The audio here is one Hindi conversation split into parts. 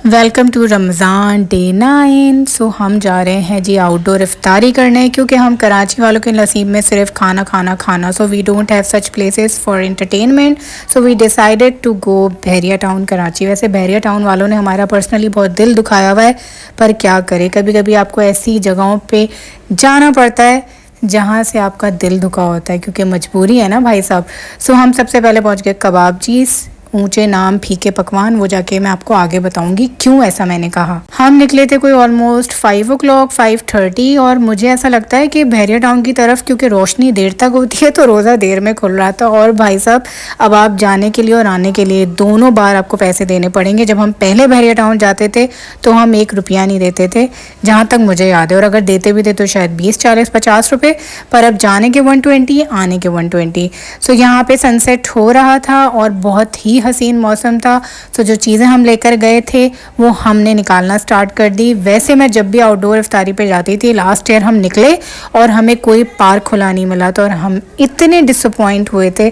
Welcome to Ramzan day 9। So हम जा रहे हैं जी आउटडोर इफ्तारी करने, क्योंकि हम कराची वालों के नसीब में सिर्फ खाना खाना खाना। So we don't have such places for entertainment. So we decided to go Bahria town Karachi. वैसे बहरिया टाउन वालों ने हमारा पर्सनली बहुत दिल दुखाया हुआ है, पर क्या करें, कभी कभी आपको ऐसी जगहों पे जाना पड़ता है जहाँ से आपका दिल दुखा होता है, क्योंकि मजबूरी है ना भाई साहब। सो हम सबसे पहले पहुँच गए कबाबचीज़। ऊंचे नाम फीके पकवान, वो जाके मैं आपको आगे बताऊंगी क्यों ऐसा मैंने कहा। हम निकले थे कोई ऑलमोस्ट 5 o'clock 5:30, और मुझे ऐसा लगता है कि बहरिया टाउन की तरफ क्योंकि रोशनी देर तक होती है तो रोज़ा देर में खुल रहा था। और भाई साहब, अब आप जाने के लिए और आने के लिए दोनों बार आपको पैसे देने पड़ेंगे। जब हम पहले बहरिया टाउन जाते थे तो हम 1 रुपया नहीं देते थे, जहाँ तक मुझे याद है, और अगर देते भी थे तो शायद 20 40 50 रुपये। पर अब जाने के 120, आने के 120। सो यहाँ पे सनसेट हो रहा था और बहुत ही हसीन मौसम था। तो जो चीज़ें हम लेकर गए थे वो हमने निकालना स्टार्ट कर दी। वैसे मैं जब भी आउटडोर इफ्तारी पे जाती थी, लास्ट ईयर हम निकले और हमें कोई पार्क खुला नहीं मिला था, और हम इतने डिसअपॉइंट हुए थे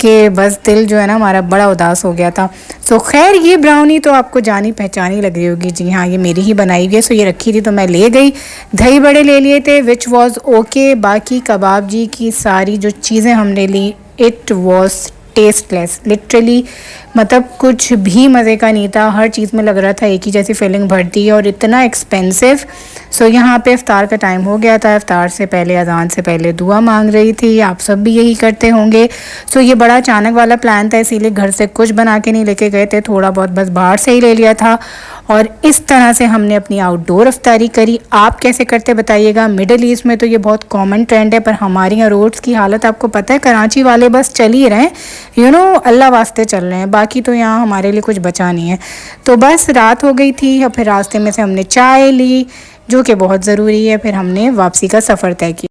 कि बस दिल जो है ना हमारा बड़ा उदास हो गया था। सो खैर, ये ब्राउनी तो आपको जानी पहचानी लग रही होगी। जी हाँ, ये मेरी ही बनाई हुई है। सो ये रखी थी तो मैं ले गई। दही बड़े ले लिए थे, विच वॉज ओके। बाकी कबाब जी की सारी जो चीज़ें हमने ली, इट वॉज टेस्टलेस लिटरली। मतलब कुछ भी मज़े का नहीं था। हर चीज़ में लग रहा था एक ही जैसी फीलिंग भरती है, और इतना एक्सपेंसिव। सो यहाँ पे इफ्तार का टाइम हो गया था। इफ्तार से पहले, अजान से पहले दुआ मांग रही थी। आप सब भी यही करते होंगे। सो ये बड़ा अचानक वाला प्लान था, इसीलिए घर से कुछ बना के नहीं लेके गए थे, थोड़ा बहुत बस बाहर से ही ले लिया था। और इस तरह से हमने अपनी आउटडोर इफ्तारी करी। आप कैसे करते बताइएगा। मिडल ईस्ट में तो ये बहुत कॉमन ट्रेंड है, पर हमारे यहाँ रोड्स की हालत आपको पता है। कराची वाले बस चल ही रहे हैं, अल्लाह वास्ते चल रहे हैं। बाकी तो यहाँ हमारे लिए कुछ बचा नहीं है। तो बस रात हो गई थी, और फिर रास्ते में से हमने चाय ली, जो कि बहुत ज़रूरी है। फिर हमने वापसी का सफ़र तय किया।